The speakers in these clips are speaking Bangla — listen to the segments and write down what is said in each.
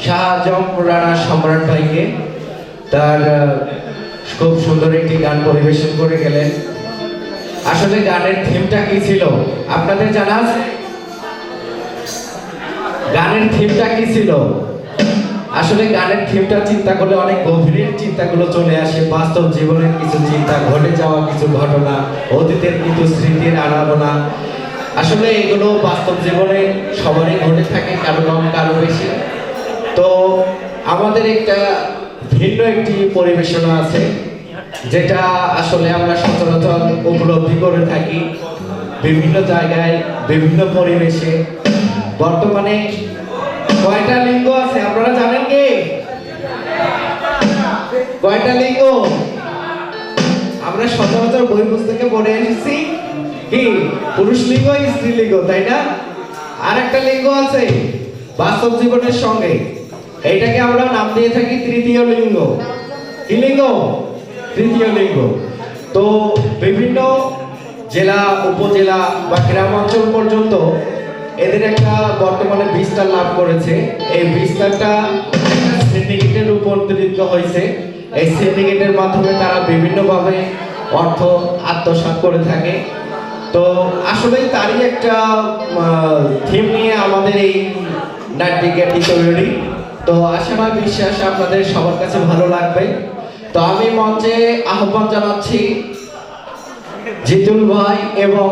শাহজাহান রানা সম্রাট ভাইকে তার খুব সুন্দর একটি গান পরিবেশন করে গেলেন। আসলে গানের থিমটা কি ছিল আপনাদের জানা আছে? গানের থিমটা কি ছিল? আসলে গানের থিমটা চিন্তা করলে অনেক গভীরের চিন্তাগুলো চলে আসে, বাস্তব জীবনের কিছু চিন্তা, ঘটে যাওয়া কিছু ঘটনা, অতীতের কিছু স্মৃতির আনাগোনা। আসলে এগুলো বাস্তব জীবনে সবারই ঘটে থাকে, কারো কম কারো বেশি। তো আমাদের একটা ভিন্ন একটি পরিবেশনা আছে যেটা আসলে আমরা সচরাচর উপলব্ধি করে থাকি বিভিন্ন জায়গায় বিভিন্ন পরিবেশে। বর্তমানে কয়টা লিঙ্গ আছে আপনারা জানেন কি? কয়টা লিঙ্গ? আমরা সচরাচর বই পুস্তকে পড়ে এসেছি কি পুরুষ লিঙ্গ স্ত্রী লিঙ্গ, তাই না? আর একটা লিঙ্গ আছে বাস্তব জীবনের সঙ্গে, এইটাকে আমরা নাম দিয়ে থাকি তৃতীয় লিঙ্গ। কি লিঙ্গ? তৃতীয় লিঙ্গ। তো বিভিন্ন জেলা, উপজেলা বা গ্রাম অঞ্চল পর্যন্ত এদের একটা বর্তমানে বিস্তার লাভ করেছে। এই বিস্তারটা সিন্ডিকেটে রূপান্তরিত হয়েছে। এই সিন্ডিকেটের মাধ্যমে তারা বিভিন্নভাবে অর্থ আত্মসাৎ করে থাকে। তো আসলে তারই একটা থিম নিয়ে আমাদের এই নাট্যটি তৈরি। তো আশা বা বিশ্বাস আপনাদের সবার কাছে ভালো লাগবে। তো আমি মঞ্চে আহ্বান জানাচ্ছি জিতুল ভাই এবং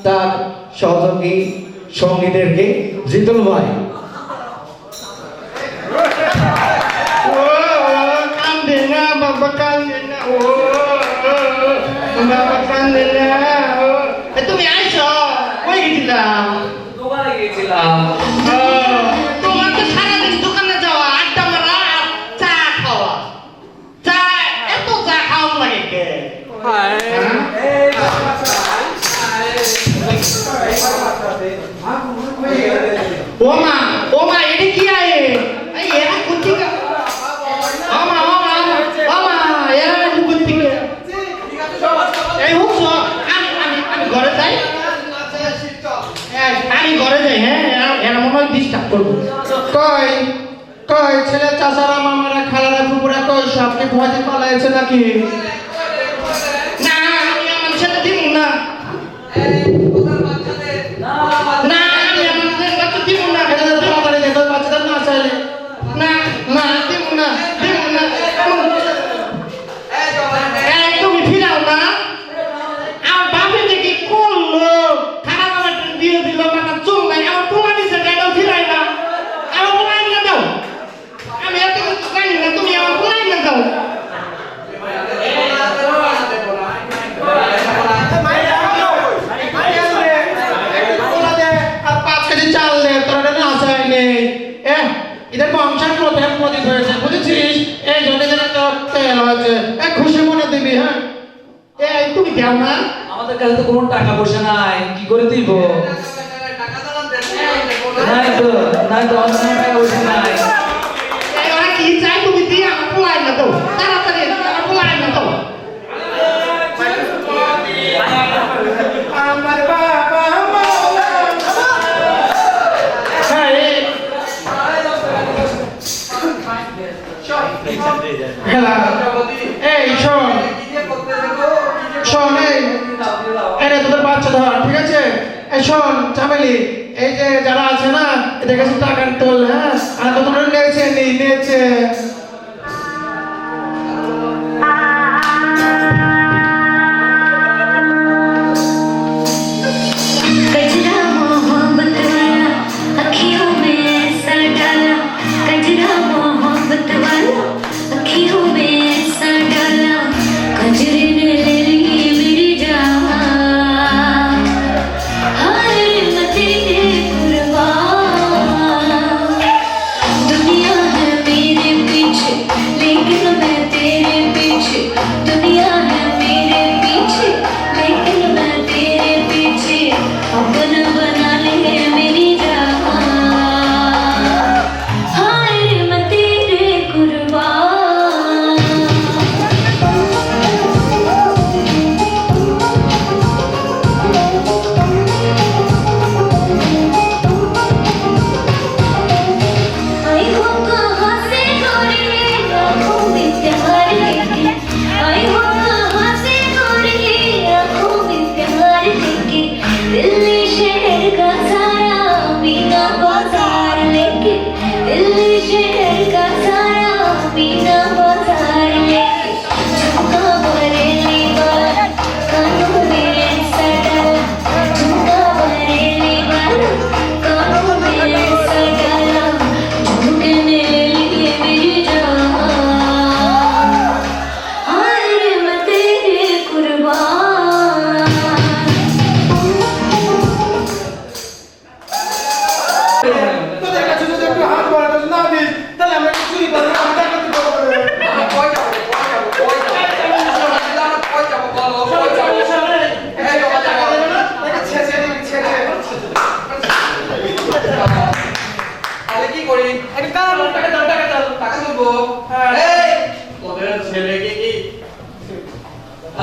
তার সহযোগী সঙ্গীদেরকে। জিতুল ভাই। তুমি আইছো? কই গেছিলাম? দোকানে গিয়েছিলাম। তোমার তো সারাদিন দোকানে যাওয়া, আড্ডা মারা, আর চা খাওয়া। চা এত চা খাওয়া লাগে কে? ওমা ওমা এটা কি আয়ে? এই এরা কোথি কা? ওমা ওমা ওমা এরা কোথি কা? এই হুস আমি ঘরে যাই। আমি ঘরে যাই। হ্যাঁ এরা মনে হয় ডিস্টার্ব করবো। কই কই ছেলে চাচারা মামারা খালারা ফুপুরা কই সবকে ভয় পালাইছে নাকি? না আমি আমার সাথে দিব না। না আমি আমার সাথে দিব না। তাড়াতাড়ি দেখো বাচ্চাদের না চাইলে না না দিব না, দিব না। এই তুমি ফিরাও না। আমার বাপে যে কি করলো, খারাপ আমার দিয়ে দিল, মানে চুল নাই, আমার পোলা দিছে, এটাও ফিরাই না। আমার পোলাই না দাও। আমি এত কিছু জানি না, তুমি আমার পোলাই না দাও। আর 5 কেজি চাল দে, তোর এটা না চাইলে এদের বংশের প্রথম পদিত হয়েছে বুঝেছিস? এই জন্য যেন তোর তেল হয়েছে খুশি মনে দিবি। হ্যাঁ এই তুমি দাও না। আমাদের কাছে তো কোনো টাকা পয়সা নাই, কি করে দিব? নাই তো আমাদের কোনো টাকা পয়সা নাই। এই ওরা কি চাই তুমি দিয়ে আমার পোলাই না দাও। তাড়াতাড়ি আমার পোলাই না দাও। আমার বাবা এই শোন শোন এই তোদের বাচ্চা ধর, ঠিক আছে? এই শোন চামেলি, এই যে যারা আছে না এদের কাছে টাকা তোল। হ্যাঁ আর তো তোমরা নিয়েছে कजरा मोहब्बत वाला अखियों में ऐसा डाला, कजरा मोहब्बत वाला अखियों में ऐसा डाला, कजरे ने ले ली मेरी जान, हाय मदीने कुर्बान, दुनिया है मेरे पीछे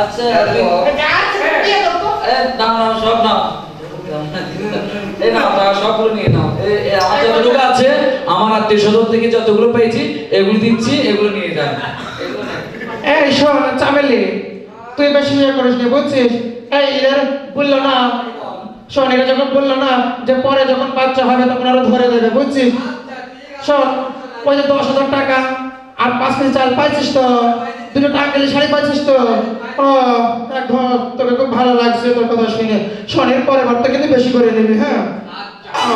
আচ্ছা নাও নাও সব নাও এই নাও টাকা সবগুলো নিয়ে নাও আমার যতটুকু আছে আমার আত্মীয় স্বজন থেকে যতগুলো পেয়েছি এগুলো দিচ্ছি এগুলো নিয়ে যান এই শোন চামেলি, তুই বেশি ইয়ে করিস নি বুঝছিস? এই এদের বললো না, শোন এরা যখন বললো না যে পরে যখন বাচ্চা হবে তখন আরো ধরে দেবে বুঝছিস? শোন ওই যে 10,000 টাকা আর 5 কেজি চাল পাইছিস তো, দুটো টাকা গেলে শাড়ি পাইছিস তো। ও দেখো তোকে খুব ভালো লাগছে তোর কথা শুনে। শোন এর পরে বার তো কিন্তু বেশি করে নিবি, হ্যাঁ? ও।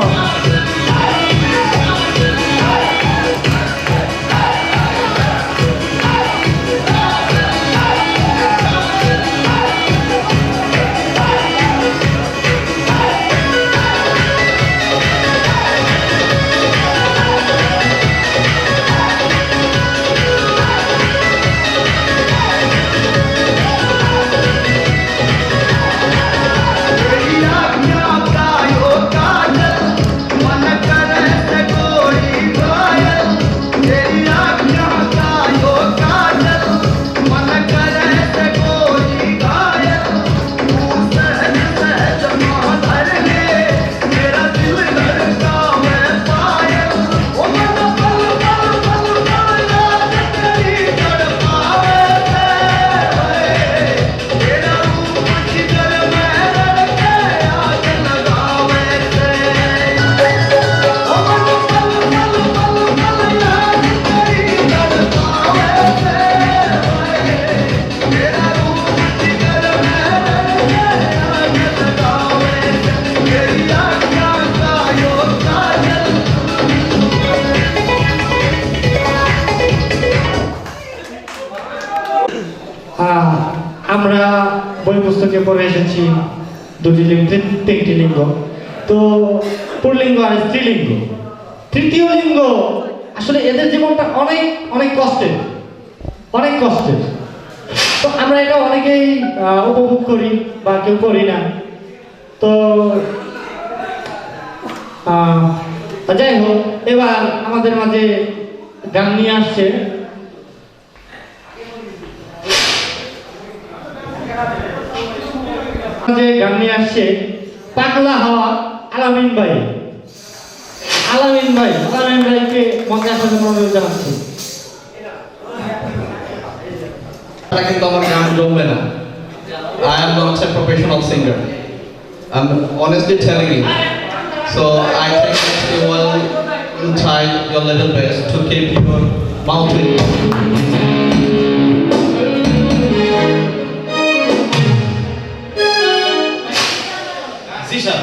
আমরা বই পুস্তকে পড়ে এসেছি দুটি লিঙ্গ, তিনটি লিঙ্গ, তো পুল্লিঙ্গ আর স্ত্রীলিঙ্গ। তৃতীয় লিঙ্গ আসলে এদের জীবনটা অনেক অনেক কষ্টের, অনেক কষ্টের। তো আমরা এটা অনেকেই উপভোগ করি বা কেউ করি না। তো যাই হোক, এবার আমাদের মাঝে গান নিয়ে আসছে গান নিয়ে আসছে পাগলা হাওয়া আলামিন ভাই। আলামিন ভাইকে মঞ্চে আসার জন্য অনুরোধ জানাচ্ছি। কিন্তু আমার গান জমবে না। I am not a professional singer. I'm honestly telling you. So I think that you will try your little best to keep your mouth in. Zisha.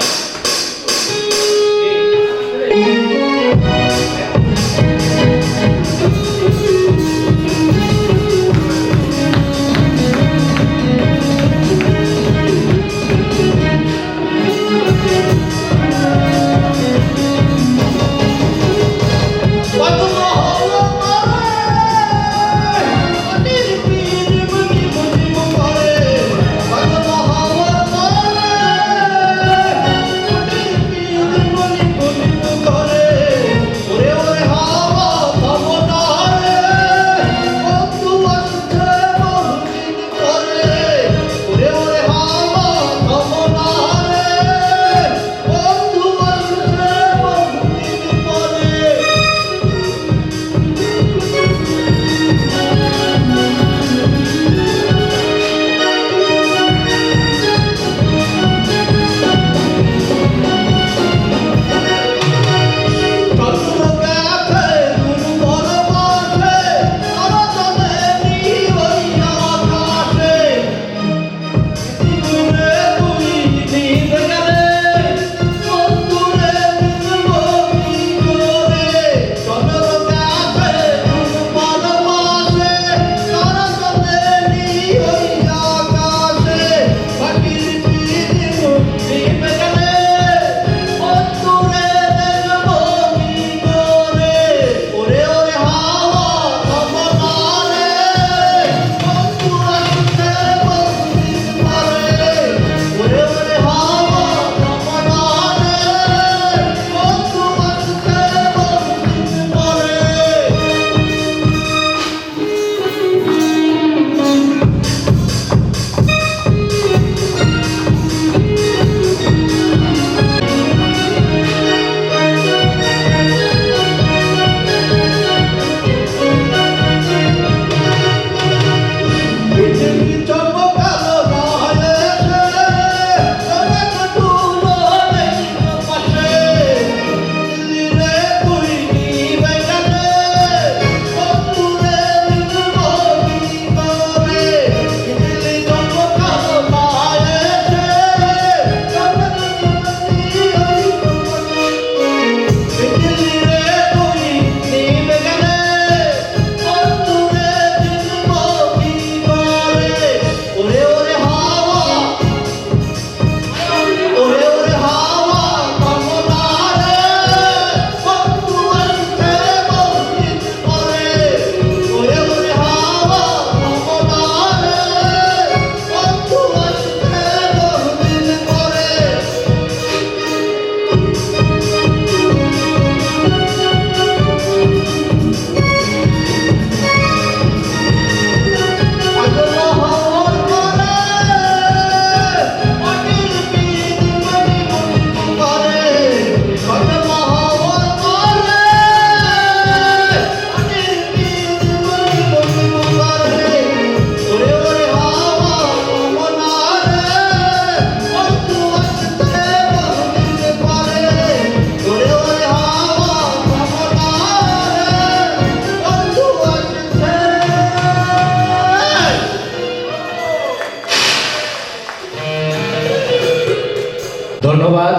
ধন্যবাদ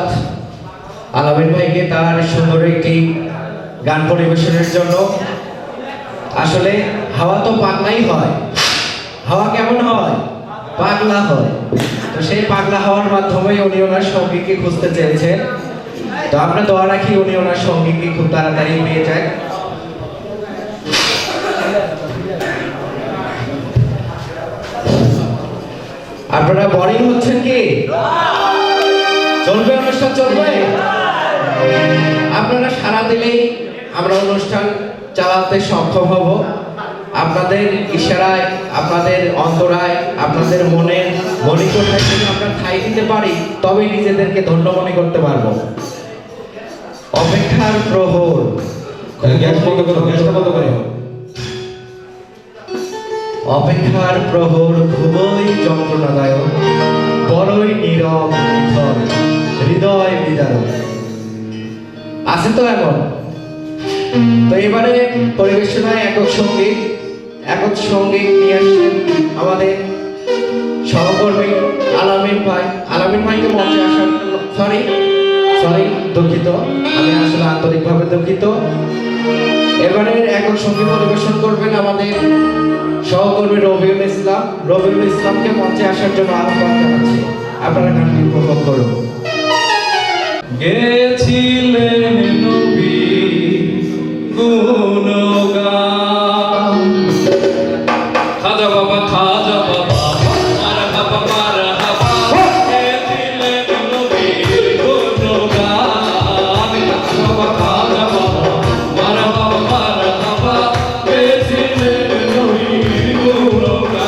আলামিন ভাইকে তার সুন্দর একটি গান পরিবেশনের জন্য। আসলে হাওয়া তো পাগলাই হয়, হাওয়া কেমন হয়? পাগলা হয়। তো সেই পাগলা হওয়ার মাধ্যমে উনি ওনার সঙ্গীকে খুঁজতে চেয়েছেন। তো আমরা দোয়া রাখি উনি ওনার সঙ্গীকে খুব তাড়াতাড়ি পেয়ে যায়। আপনারা বোরিং হচ্ছেন কি? চলবে অনুষ্ঠান, চলবে? আপনারা সারা দিলেই আমরা অনুষ্ঠান চালাতে সক্ষম হব। আপনাদের ইশারায়, আপনাদের অন্তরায়, আপনাদের মনের মনিকোঠায় যদি আমরা ঠাঁই দিতে পারি তবেই নিজেদেরকে ধন্য মনে করতে পারবো। অপেক্ষার প্রহর, গ্যাস বন্ধ করো, গ্যাসটা বন্ধ করো। অপেক্ষার প্রহর খুবই যন্ত্রণাদায়ক, বড়ই নীরব নিথর, হৃদয় বিদারক। আছে তো এমন? তো এবারে পরিবেশনায় একক সঙ্গীত নিয়ে আসছেন আমাদের সহকর্মী আলামিন ভাই। আলামিন ভাইকে মঞ্চে আসার সরি দুঃখিত, আমি আসলে আন্তরিকভাবে দুঃখিত। এবারে একক সঙ্গীত পরিবেশন করবেন আমাদের সহকর্মী রবিউল ইসলাম। রবিউল ইসলামকে মঞ্চে আসার জন্য আহ্বান জানাচ্ছি। আপনারা গানটি উপভোগ করুন। গেছিলেন নবী গুণগান, খাজা বাবা খাজা বাবা মারহাবা মারহাবা, গেছিলেন নবী গুণগান, খাজা বাবা খাজা বাবা মারহাবা মারহাবা, গেছিলেন নবী গুণগান।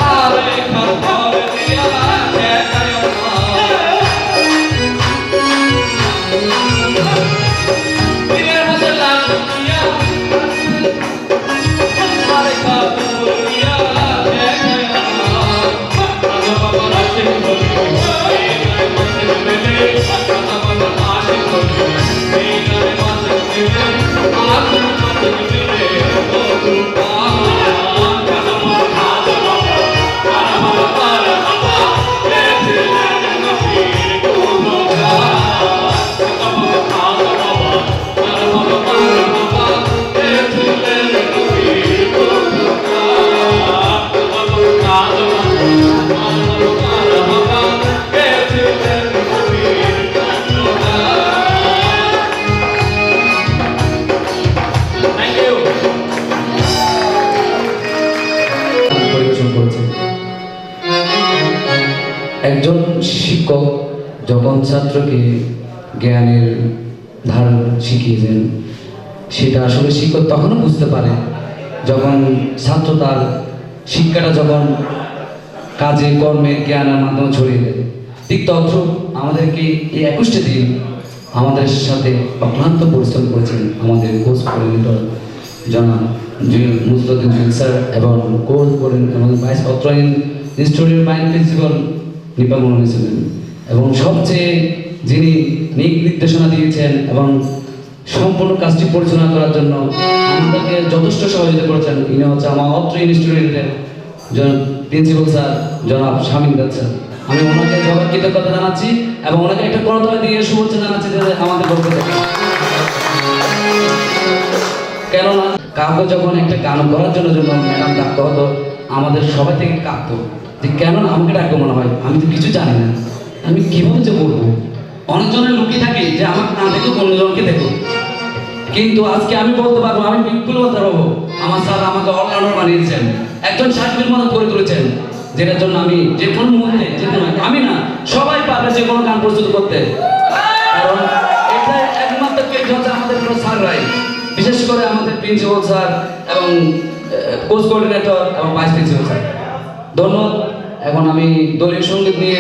Hare একজন শিক্ষক যখন ছাত্রকে জ্ঞানের ধার শিখিয়েছেন, সেটা আসলে শিক্ষক তখনও বুঝতে পারে যখন ছাত্র তার শিক্ষাটা যখন কাজে কর্মে জ্ঞানের মাধ্যমে ছড়িয়ে দেয়। ঠিক তদ্রূপ আমাদেরকে এই 21টা দিন আমাদের সাথে অক্লান্ত পরিশ্রম করেছেন আমাদের কোচ কোঅর্ডিনেটর জনাব জুয়েল মুজফুদ্দিন জুয়েল স্যার এবং কোচ কোঅর্ডিনেটর এবং ভাইস অত্রাইন ইনস্টিটিউটের মাইন প্রিন্সিপাল নিপা মনোনী ছিলেন, এবং সবচেয়ে যিনি দিক নির্দেশনা দিয়েছেন এবং সম্পূর্ণ কাজটি পরিচালনা করার জন্য আমাদেরকে যথেষ্ট সহযোগিতা করেছেন, ইনি হচ্ছে আমার অত্র ইনস্টিটিউটের প্রিন্সিপাল স্যার জনাব শামীম দাদ স্যার। আমি ওনাকে সবার কৃতজ্ঞতা জানাচ্ছি এবং ওনাকে একটা করতালি দিয়ে শুভেচ্ছা জানাচ্ছি যে আমাদের পক্ষ থেকে। কেননা কাউকে যখন একটা গান করার জন্য ম্যাডাম ডাকতে হতো, আমাদের সবাই থেকে কাঁপতো যে কেন আমাকে ডাকবো, মনে হয় আমি তো কিছু জানি না, আমি কিভাবে যে বলবো। অনেকজনের লুকিয়ে থাকে যে আমাকে না দেখো অন্যজনকে দেখো, কিন্তু আজকে আমি বলতে পারবো, আমি বিপুল বলতে পারবো আমার স্যার আমাকে অলরাউন্ডার বানিয়েছেন, একজন সার্বিক মতো করে তুলেছেন, যেটার জন্য আমি যে কোনো মুহূর্তে যে কোনো আমি না সবাই পারবে যে কোনো গান প্রস্তুত করতে। কারণ এটা একমাত্র পেজ হচ্ছে আমাদের কোনো স্যাররাই, বিশেষ করে আমাদের প্রিন্সিপাল স্যার এবং কোচ কোঅর্ডিনেটর এবং ভাইস প্রিন্সিপাল স্যার। ধন্যবাদ। এখন আমি দলীয় সঙ্গীত নিয়ে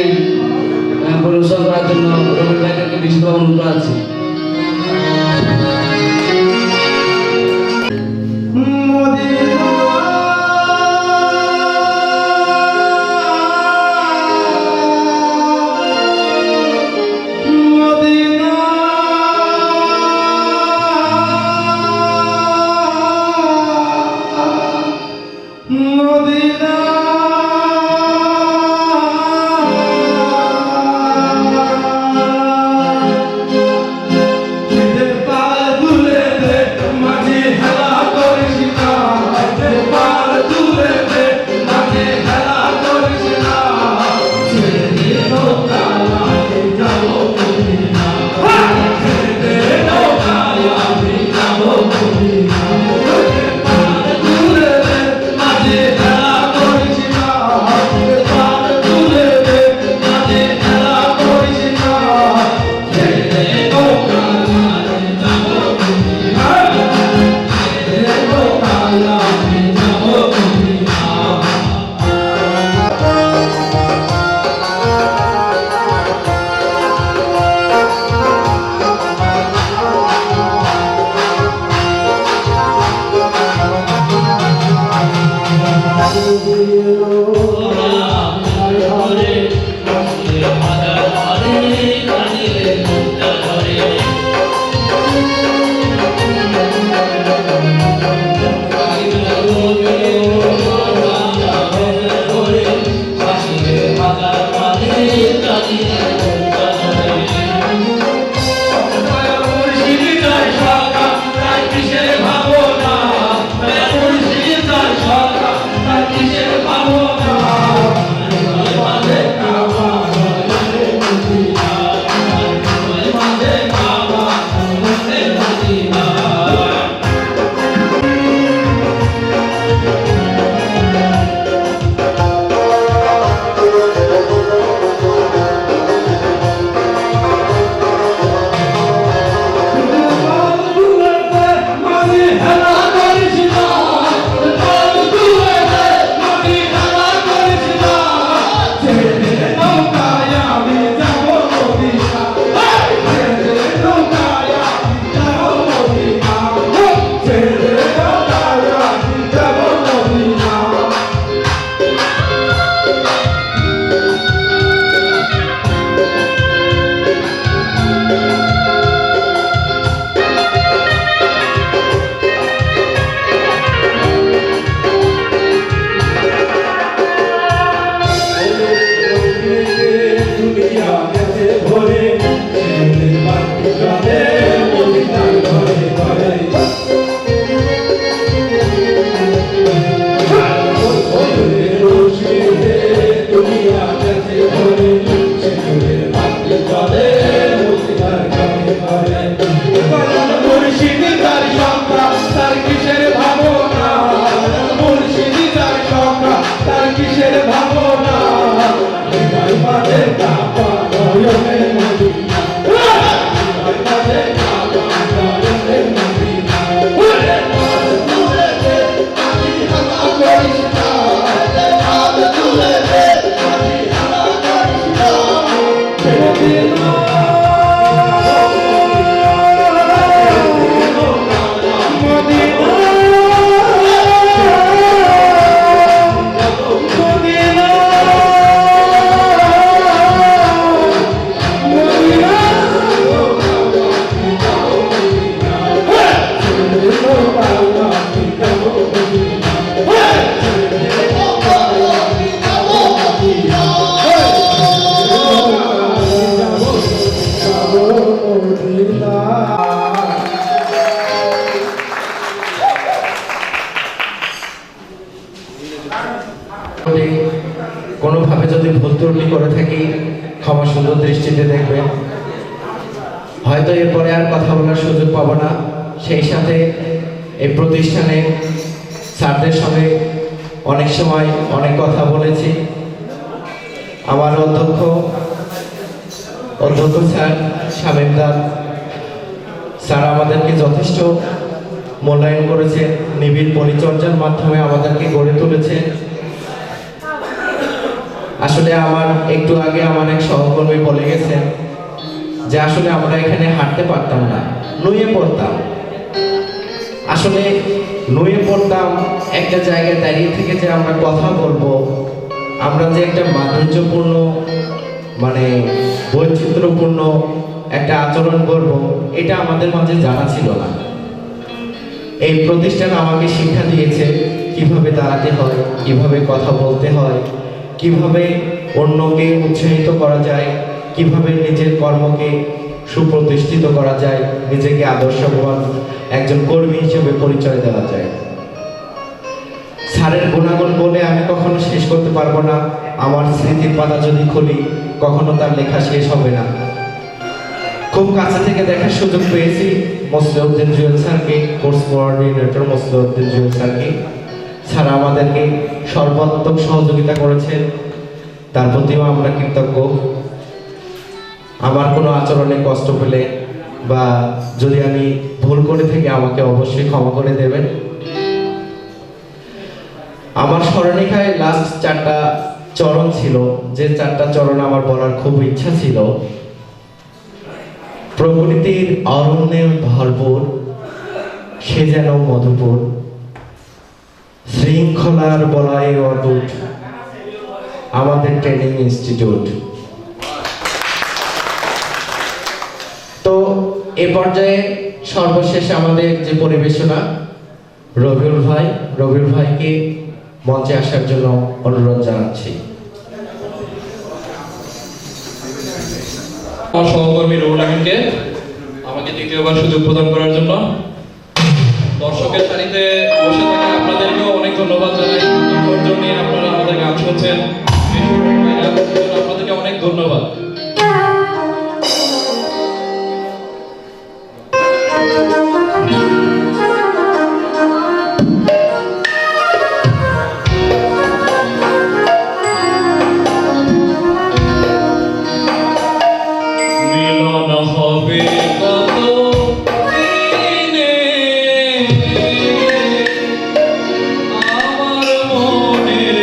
পরিবেশন করার জন্য রবীন্দ্র ভাইদেরকে বিশেষভাবে অনুরোধ করাচ্ছি। কোনোভাবে যদি ভুল ত্রুটি করে থাকি ক্ষমা সুন্দর দৃষ্টিতে দেখবেন। হয়তো এরপরে আর কথা বলার সুযোগ পাবো না। সেই সাথে এই প্রতিষ্ঠানে স্যারদের সঙ্গে অনেক সময় অনেক কথা বলেছি। আমার অধ্যক্ষ স্যার শামীমদার স্যার আমাদেরকে যথেষ্ট মূল্যায়ন করেছেন, নিবিড় পরিচর্যার মাধ্যমে আমাদেরকে গড়ে তুলেছেন। আসলে আমার একটু আগে আমার এক সহকর্মী বলে গেছেন যে আসলে আমরা এখানে হাঁটতে পারতাম না, নুয়ে পড়তাম। আসলে নুয়ে পড়তাম একটা জায়গায় দাঁড়িয়ে থেকে যে আমরা কথা বলবো, আমরা যে একটা মাধুর্যপূর্ণ মানে বৈচিত্র্যপূর্ণ একটা আচরণ করব, এটা আমাদের মাঝে জানা ছিল না। এই প্রতিষ্ঠান আমাকে শিক্ষা দিয়েছে কিভাবে দাঁড়াতে হয়, কিভাবে কথা বলতে হয়, কিভাবে অন্যকে উৎসাহিত করা যায়, কিভাবে নিজের কর্মকে সুপ্রতিষ্ঠিত করা যায়, নিজেকে আদর্শবান একজন কর্মী হিসেবে পরিচয় দেওয়া যায়। স্যারের গুণাগুণ বলে আমি কখনো শেষ করতে পারবো না। আমার স্মৃতির পাতা যদি খুলি কখনো তার লেখা শেষ হবে না। খুব কাছে থেকে দেখার সুযোগ পেয়েছি মোসলেউদ্দিন জুয়েল স্যারকে, কোর্স কোঅর্ডিনেটর মোসলেউদ্দিন জুয়েল স্যারকে। স্যার আমাদেরকে সর্বাত্মক সহযোগিতা করেছেন, তার প্রতিও আমরা কৃতজ্ঞ। আমার কোনো আচরণে কষ্ট পেলে বা যদি আমি ভুল করে থাকি আমাকে অবশ্যই ক্ষমা করে দেবেন। আমার স্মরণিকায় লাস্ট 4টা চরণ ছিল, যে 4টা চরণ আমার বলার খুব ইচ্ছা ছিল। প্রকৃতির অরণ্যের ভরপুর, সে যেন মধুপুর, শৃঙ্খলার বলয়ে অটুট আমাদের ট্রেনিং ইনস্টিটিউট। তো এ পর্যায়ে সর্বশেষ আমাদের যে পরিবেশনা, রবিউল ভাইকে মঞ্চে আসার জন্য অনুরোধ জানাচ্ছি। আমার সহকর্মী রুহুল আমিনকে আমাকে দ্বিতীয়বার সুযোগ প্রদান করার জন্য। দর্শকের সারিতে বসে থাকা আপনাদেরকেও অনেক ধন্যবাদ জানাই। ধৈর্য নিয়ে আপনারা আমাদের গান শুনছেন, আপনাদেরকে অনেক ধন্যবাদ। মিলন হবে কত দিনে আমার মনের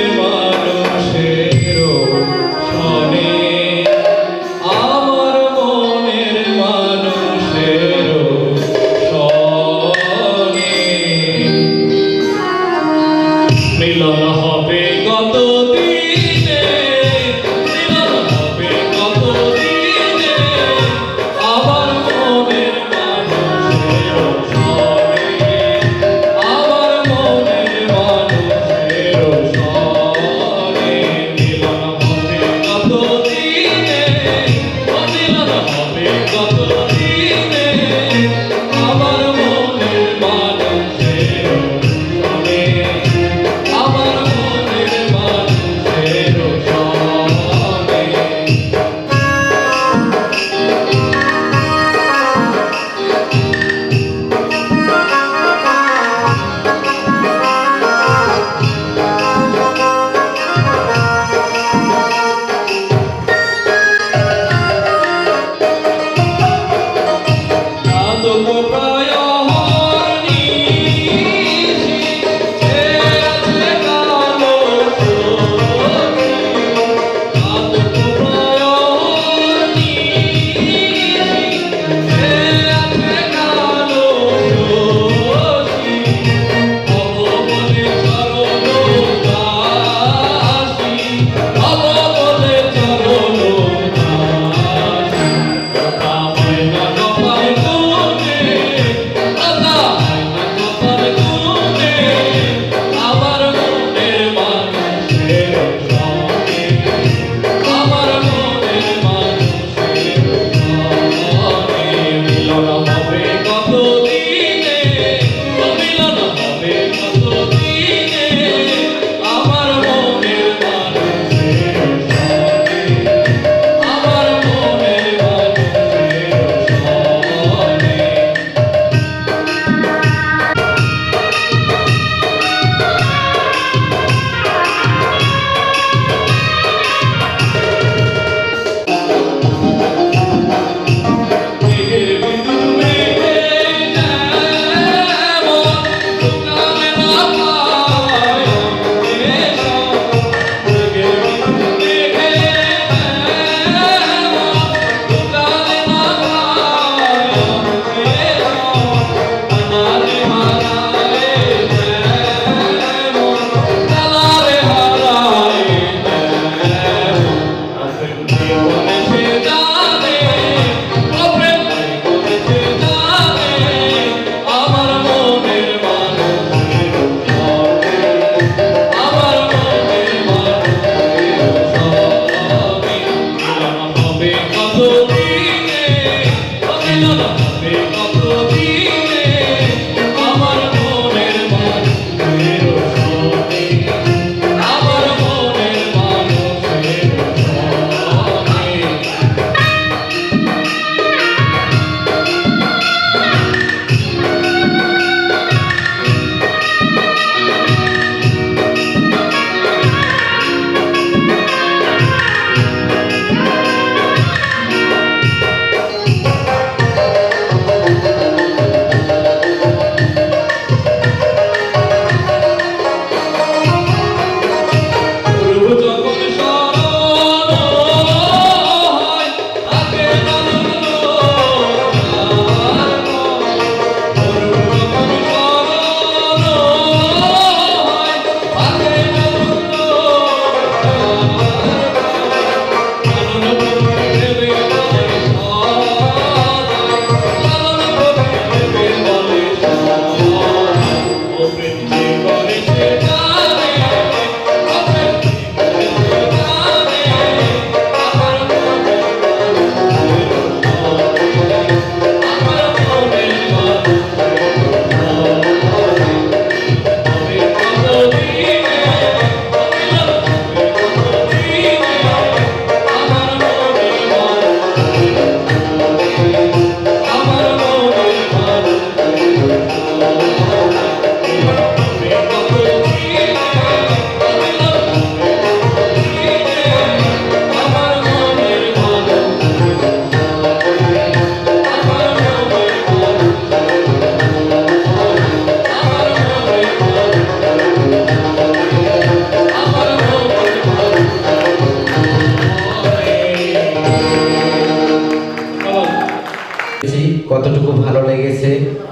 কতটুকু ভালো লেগেছে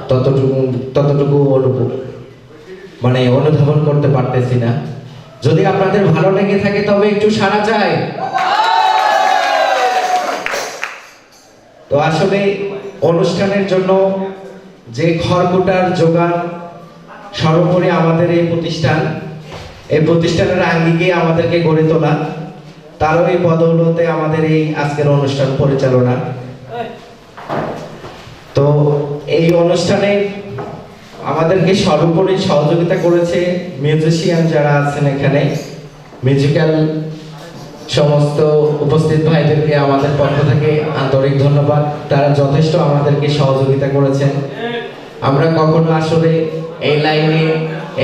ততটুকু অনুধাবন করতে পারতেছি না। যদি আপনাদের ভালো লেগে থাকে তবে একটু সাড়া চাই। তো আসলে অনুষ্ঠানের জন্য যে খড়কুটার জোগান সর্বোপরি আমাদের এই প্রতিষ্ঠানের আঙ্গিকে আমাদেরকে গড়ে তোলা, তারও এই বদৌলতে আমাদের এই আজকের অনুষ্ঠান পরিচালনা। তো এই অনুষ্ঠানে আমাদেরকে সর্বোপরি সহযোগিতা করেছে মিউজিশিয়ান যারা আছেন এখানে, মিউজিক্যাল সমস্ত উপস্থিত ভাইদেরকে আমাদের পক্ষ থেকে আন্তরিক ধন্যবাদ। তারা যথেষ্ট আমাদেরকে সহযোগিতা করেছেন। আমরা কখনো আসলে এই লাইনে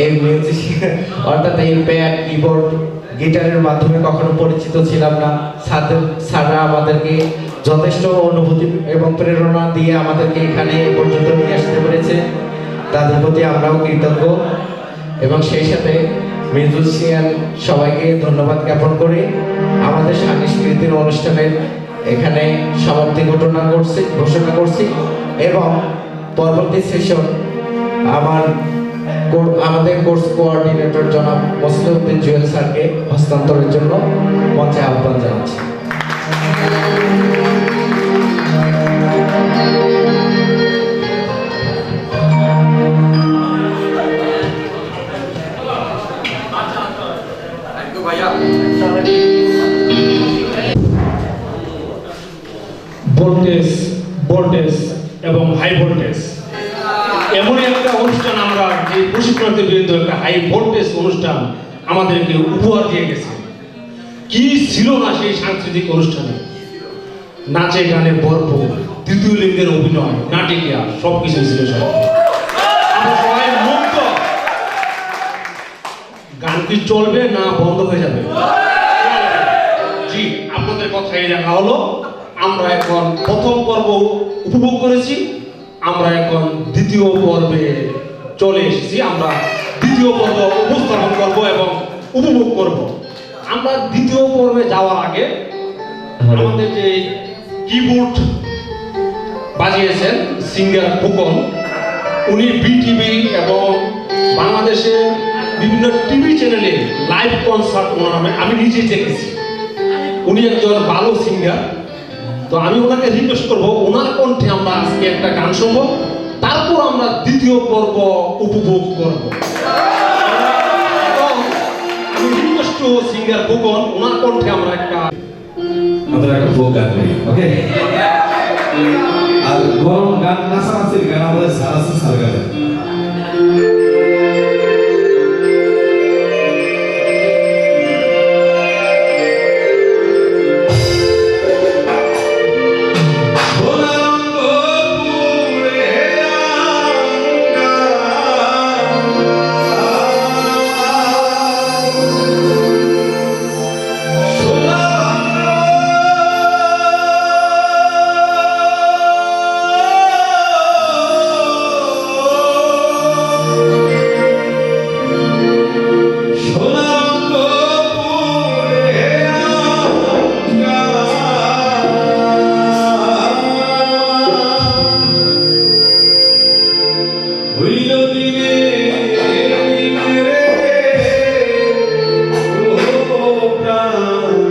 এই মিউজিশিয়ান অর্থাৎ এই প্যাড, কিবোর্ড, গিটারের মাধ্যমে কখনো পরিচিত ছিলাম না। স্যাররা আমাদেরকে যথেষ্ট অনুভূতি এবং প্রেরণা দিয়ে আমাদেরকে এখানে এ পর্যন্ত নিয়ে আসতে পেরেছে, তাদের প্রতি আমরাও কৃতজ্ঞ। এবং সেই সাথে মিউজিশিয়ান সবাইকে ধন্যবাদ জ্ঞাপন করে আমাদের সাংস্কৃতিক অনুষ্ঠানের এখানে সমাপ্তি ঘোষণা করছি এবং পরবর্তী সেশন আমাদের কোর্স কোঅর্ডিনেটর জনাব মসলিউদ্দিন জুয়েল স্যারকে হস্তান্তরের জন্য মঞ্চে আহ্বান জানাচ্ছি। ভোল্টেজ এবং হাই ভোল্টেজ এমন একটা অনুষ্ঠান আমরা যে প্রশিক্ষণার্থী বৃন্দ একটা হাই ভোল্টেজ অনুষ্ঠান আমাদেরকে উপহার দিয়ে গেছে। কি ছিল না সেই সাংস্কৃতিক অনুষ্ঠানে, নাচে গানে ভরপুর, তৃতীয় লিঙ্গের অভিনয়, নাটিকা সবকিছু ছিল। আমরা সবাই মুক্ত। গান কি চলবে না বন্ধ হয়ে যাবে? জি, আপনাদের কথাই রাখা হলো। আমরা এখন প্রথম পর্ব উপভোগ করেছি, আমরা এখন দ্বিতীয় পর্বে চলে এসেছি। আমরা দ্বিতীয় পর্ব উপস্থাপন করব এবং উপভোগ করব। আমরা দ্বিতীয় পর্বে যাওয়ার আগে আমাদের যে কিবোর্ড বাজিয়েছেন সিঙ্গার ফুকন, উনি বিটিভি এবং বাংলাদেশের বিভিন্ন টিভি চ্যানেলে লাইভ কনসার্ট আমি নিজে দেখেছি। উনি একজন ভালো সিঙ্গার। তো আমি ওনাকে রিকোয়েস্ট করবো ওনার কণ্ঠে আমরা আজকে একটা গান শুনবো, তারপর আমরা দ্বিতীয় পর্ব উপভোগ করব। আমি রিকোয়েস্ট করবো সিঙ্গার ফুকন, ওনার কণ্ঠে আমরা একটা ফোক গান করি। ওকে, আর গরম গান নাচানাচির গান আমাদের সার গান।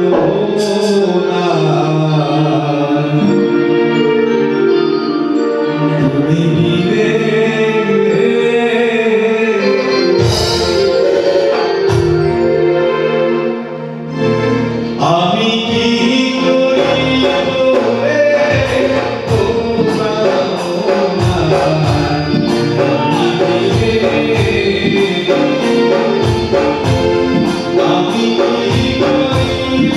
না তুমি দিলে আমি কি করিব রে বোঝাও না তুমি দিলে আমি কি করিব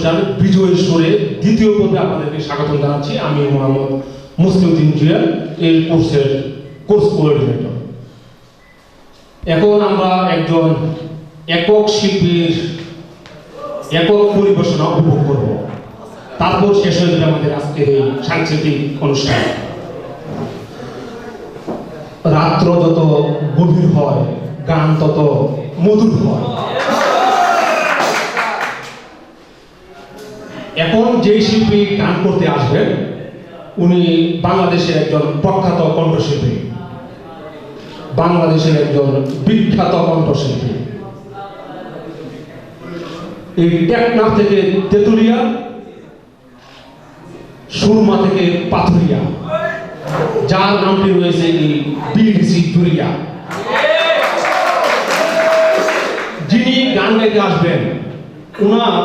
অনুষ্ঠান বিজয়ের সুরে দ্বিতীয় পর্বে আপনাদেরকে স্বাগত জানাচ্ছি। আমি মোহাম্মদ মুসলিউদ্দিন জুয়েল, এই কোর্সের কোর্স কোঅর্ডিনেটর। এখন আমরা একজন একক শিল্পীর একক পরিবেশনা উপভোগ করব, তারপর শেষ হয়ে যাবে আমাদের আজকের এই সাংস্কৃতিক অনুষ্ঠান। রাত্র যত গভীর হয়, গান তত মধুর হয়। এখন যে শিল্পী গান করতে আসবেন উনি বাংলাদেশের একজন প্রখ্যাত কণ্ঠশিল্পী, বাংলাদেশের একজন বিখ্যাত কণ্ঠশিল্পী। এই টেকনাফ থেকে তেতুলিয়া, সুরমা থেকে পাথুরিয়া, যার নামটি রয়েছে এই বিডিসি জুরিয়া। যিনি গান গাইতে আসবেন উনার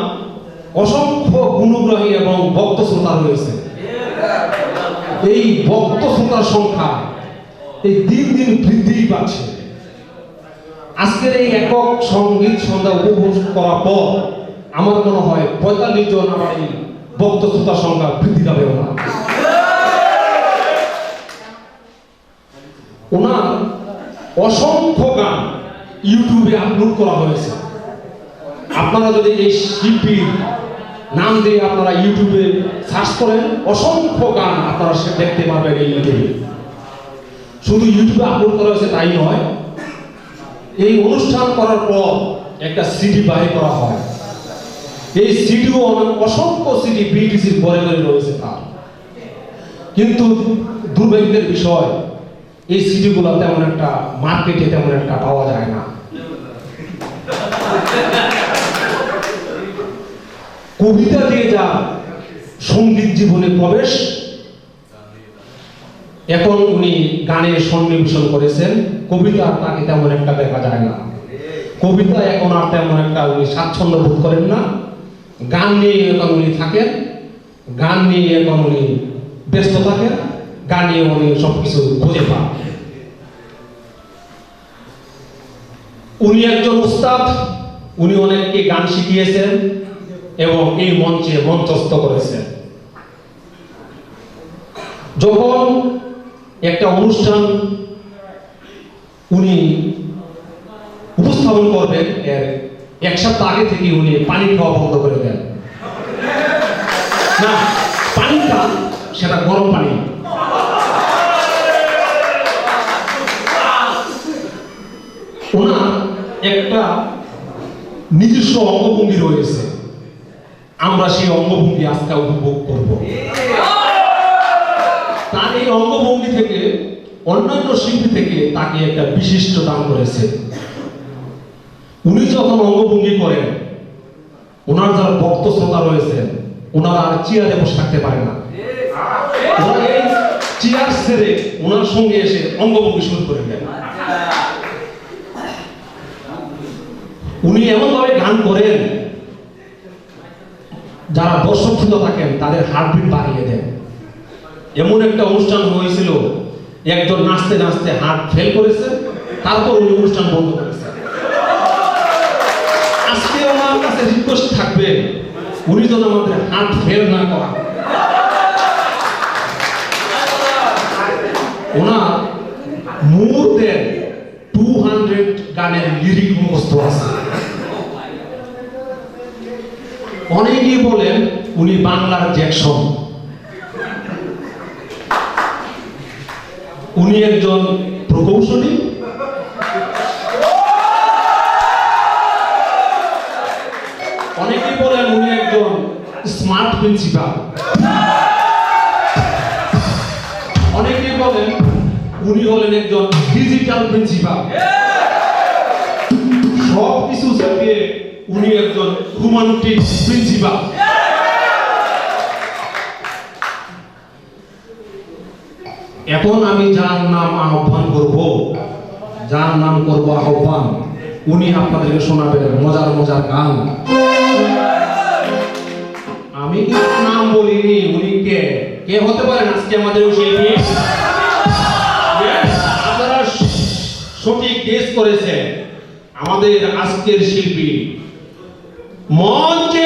অসংখ্য গুণগ্রাহী এবং ভক্ত শ্রোতা রয়েছে। এই ভক্ত শ্রোতার সংখ্যা এই দিন দিন বৃদ্ধি পাচ্ছে। আজকের এই একক সঙ্গীত সন্ধ্যা উপভোগ করার পর আমার মনে হয় 45 জন আমার এই ভক্ত শ্রোতার সংখ্যা বৃদ্ধি পাবে। ওনার অসংখ্য গান ইউটিউবে আপলোড করা হয়েছে। আপনারা যদি এই শিল্পীর নাম দিয়ে আপনারা ইউটিউবে সার্চ করেন, অসংখ্য গান আপনারা দেখতে পাবেন এই ইউটিউবে। শুধু ইউটিউবে আপলোড করা হয়েছে তাই নয়, এই অনুষ্ঠান করার পর একটা সিডি বাহির করা হয়। এই সিডিও অসংখ্য সিডি বিটিসির ঘরে ঘরে রয়েছে তার, কিন্তু দুর্ভাগ্যের বিষয় এই সিডিগুলো তেমন একটা মার্কেটে তেমন একটা পাওয়া যায় না। কবিতা দিয়ে যা সঙ্গীত জীবনে প্রবেশ, এখন উনি গানে সন্নিবেশন করেছেন। কবিতা তাকে তেমন একটা দেখা যায় না। কবিতা এখন আর তেমন একটা উনি স্বাচ্ছন্দ্য বোধ করেন না। গান নিয়ে এখন উনি থাকেন, গান নিয়ে এখন উনি ব্যস্ত থাকেন, গান নিয়ে উনি সবকিছু খুঁজে পান। উনি একজন উস্তাদ, উনি অনেককে গান শিখিয়েছেন এবং এই মঞ্চে মঞ্চস্থ করেছেন। যখন একটা অনুষ্ঠান উনি উপস্থাপন করবেন, এর এক সপ্তাহ আগে থেকে উনি পানি খাওয়া বন্ধ করে দেন। না, পানিটা সেটা গরম পানি। ওনার একটা নিজস্ব অঙ্গভঙ্গি রয়েছে, আমরা সেই অঙ্গভঙ্গি আজকে উপভোগ করব। তার এই অঙ্গভঙ্গি থেকে অন্যান্য শিল্পী থেকে তাকে একটা বিশিষ্ট দান করেছে। উনি যখন অঙ্গভঙ্গি করেন, ওনার যারা ভক্ত শ্রোতা রয়েছেন ওনারা আর চেয়ারে বসে থাকতে পারে না। ওনারা এই চেয়ার ছেড়ে ওনার সঙ্গে এসে অঙ্গভঙ্গি শুরু করে দেন। উনি এমন ভাবে গান করেন, যারা দর্শক শ্রোতা থাকেন তাদের হার্টবিট বাড়িয়ে দেন। এমন একটা অনুষ্ঠান হয়েছিল, একজন নাচতে নাচতে হার্ট ফেল করেছে, তারপর উনি অনুষ্ঠান বন্ধ করেছেন। আজকে ওনার কাছে রিকোয়েস্ট থাকবে উনি যেন আমাদের হার্ট ফেল না করা। ওনার মোর দেন 200 গানের লিরিক মুখস্থ আছে। অনেকেই বলেন উনি বাংলার জ্যাকসন। উনি একজন প্রকৌশলী, অনেকেই বলেন উনি একজন স্মার্ট প্রিন্সিপাল, অনেকেই বলেন উনি হলেন একজন ডিজিটাল প্রিন্সিপাল। সব কিছু চাপিয়ে উনি একজন রোমান্টিক প্রিন্সিপাল। এখন আমি যার নাম আহ্বান করব, যার নাম করব আহ্বান, উনি আপনাদেরকে শোনাবেন মজার মজার গান। আমি কিন্তু নাম বলিনি, উনি কে কে হতে পারেন আজকে আমাদের শিল্পী। আপনারা সঠিক গেস করেছেন, আমাদের আজকের শিল্পী মঞ্চে